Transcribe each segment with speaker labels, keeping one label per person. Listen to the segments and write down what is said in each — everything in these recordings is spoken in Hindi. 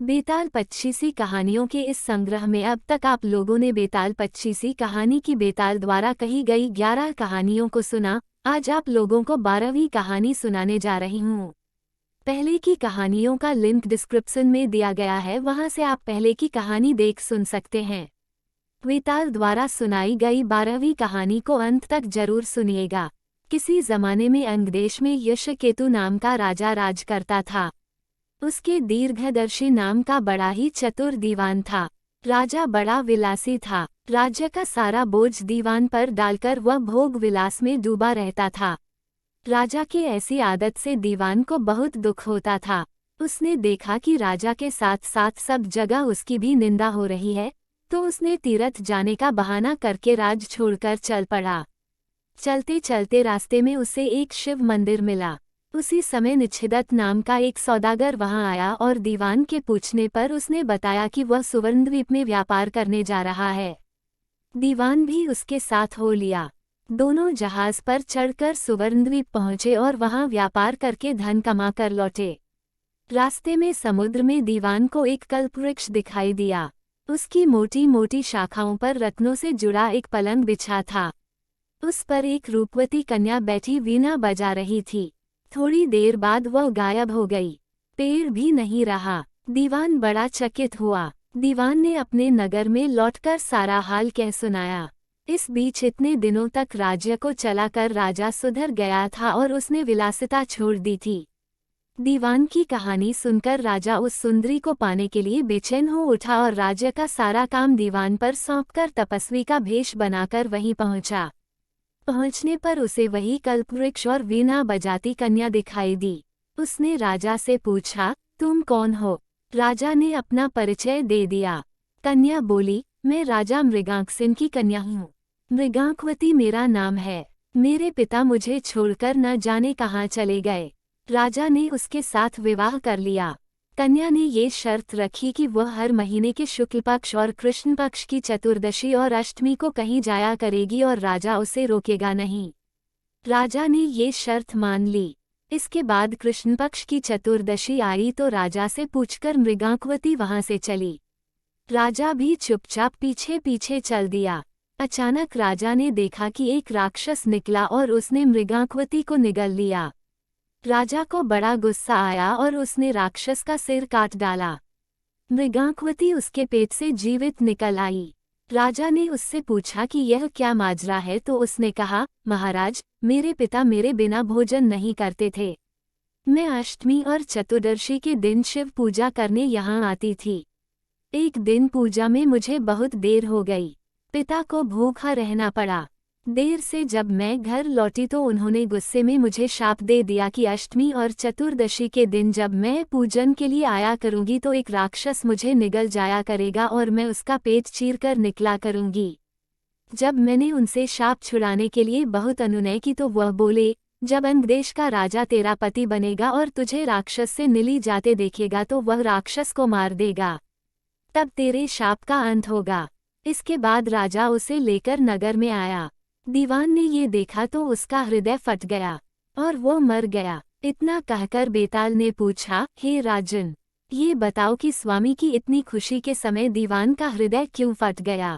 Speaker 1: बेताल पच्चीसी कहानियों के इस संग्रह में अब तक आप लोगों ने बेताल पच्चीसी कहानी की बेताल द्वारा कही गई 11 कहानियों को सुना। आज आप लोगों को 12वीं कहानी सुनाने जा रही हूँ। पहले की कहानियों का लिंक डिस्क्रिप्शन में दिया गया है, वहां से आप पहले की कहानी देख सुन सकते हैं। बेताल द्वारा सुनाई गई 12वीं कहानी को अंत तक जरूर सुनिएगा। किसी जमाने में अंगदेश में यशकेतु नाम का राजा राज करता था। उसके दीर्घदर्शी नाम का बड़ा ही चतुर दीवान था। राजा बड़ा विलासी था। राज्य का सारा बोझ दीवान पर डालकर वह भोग विलास में डूबा रहता था। राजा की ऐसी आदत से दीवान को बहुत दुख होता था। उसने देखा कि राजा के साथ साथ सब जगह उसकी भी निंदा हो रही है, तो उसने तीर्थ जाने का बहाना करके राज छोड़कर चल पड़ा। चलते चलते रास्ते में उसे एक शिव मंदिर मिला। उसी समय निच्छिदत नाम का एक सौदागर वहां आया और दीवान के पूछने पर उसने बताया कि वह सुवर्णद्वीप में व्यापार करने जा रहा है। दीवान भी उसके साथ हो लिया। दोनों जहाज पर चढ़कर सुवर्णद्वीप पहुंचे और वहां व्यापार करके धन कमा कर लौटे। रास्ते में समुद्र में दीवान को एक कल्पवृक्ष दिखाई दिया। उसकी मोटी मोटी शाखाओं पर रत्नों से जुड़ा एक पलंग बिछा था। उस पर एक रूपवती कन्या बैठी वीणा बजा रही थी। थोड़ी देर बाद वह गायब हो गई। पेड़ भी नहीं रहा। दीवान बड़ा चकित हुआ। दीवान ने अपने नगर में लौटकर सारा हाल कह सुनाया। इस बीच इतने दिनों तक राज्य को चलाकर राजा सुधर गया था और उसने विलासिता छोड़ दी थी। दीवान की कहानी सुनकर राजा उस सुंदरी को पाने के लिए बेचैन हो उठा और राज्य का सारा काम दीवान पर सौंपकर तपस्वी का भेष बनाकर वहीं पहुंचा। पहुंचने पर उसे वही कल्पवृक्ष और वीणा बजाती कन्या दिखाई दी। उसने राजा से पूछा, तुम कौन हो? राजा ने अपना परिचय दे दिया। कन्या बोली, मैं राजा मृगांकसेन की कन्या हूँ। मृगांकवती मेरा नाम है। मेरे पिता मुझे छोड़कर न जाने कहाँ चले गए। राजा ने उसके साथ विवाह कर लिया। कन्या ने ये शर्त रखी कि वह हर महीने के शुक्ल पक्ष और कृष्ण पक्ष की चतुर्दशी और अष्टमी को कहीं जाया करेगी और राजा उसे रोकेगा नहीं। राजा ने ये शर्त मान ली। इसके बाद कृष्ण पक्ष की चतुर्दशी आई तो राजा से पूछकर मृगांकवती वहां से चली। राजा भी चुपचाप पीछे पीछे चल दिया। अचानक राजा ने देखा कि एक राक्षस निकला और उसने मृगांकवती को निगल लिया। राजा को बड़ा गुस्सा आया और उसने राक्षस का सिर काट डाला। मृगांकवती उसके पेट से जीवित निकल आई। राजा ने उससे पूछा कि यह क्या माजरा है, तो उसने कहा, महाराज, मेरे पिता मेरे बिना भोजन नहीं करते थे। मैं अष्टमी और चतुर्दशी के दिन शिव पूजा करने यहाँ आती थी। एक दिन पूजा में मुझे बहुत देर हो गई। पिता को भूखा रहना पड़ा। देर से जब मैं घर लौटी तो उन्होंने गुस्से में मुझे शाप दे दिया कि अष्टमी और चतुर्दशी के दिन जब मैं पूजन के लिए आया करूंगी तो एक राक्षस मुझे निगल जाया करेगा और मैं उसका पेट चीरकर निकला करूंगी। जब मैंने उनसे शाप छुड़ाने के लिए बहुत अनुनय की तो वह बोले, जब अंगदेश का राजा तेरा पति बनेगा और तुझे राक्षस से निली जाते देखेगा तो वह राक्षस को मार देगा। तब तेरे शाप का अंत होगा। इसके बाद राजा उसे लेकर नगर में आया। दीवान ने ये देखा तो उसका हृदय फट गया और वो मर गया। इतना कहकर बेताल ने पूछा, हे राजन, ये बताओ कि स्वामी की इतनी खुशी के समय दीवान का हृदय क्यों फट गया?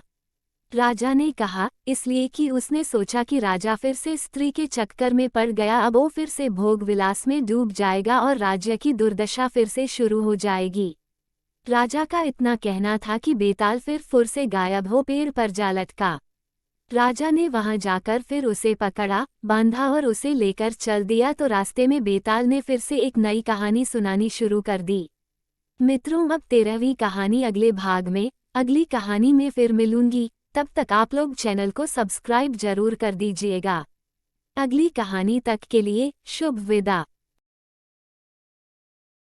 Speaker 1: राजा ने कहा, इसलिए कि उसने सोचा कि राजा फिर से स्त्री के चक्कर में पड़ गया। अब वो फिर से भोग विलास में डूब जाएगा और राज्य की दुर्दशा फिर से शुरू हो जाएगी। राजा का इतना कहना था कि बेताल फिर फुर से गायब हो पेड़ पर जा लटका। राजा ने वहां जाकर फिर उसे पकड़ा, बांधा और उसे लेकर चल दिया तो रास्ते में बेताल ने फिर से एक नई कहानी सुनानी शुरू कर दी। मित्रों, अब 13वीं कहानी अगले भाग में, अगली कहानी में फिर मिलूंगी। तब तक आप लोग चैनल को सब्सक्राइब जरूर कर दीजिएगा। अगली कहानी तक के लिए शुभ विदा।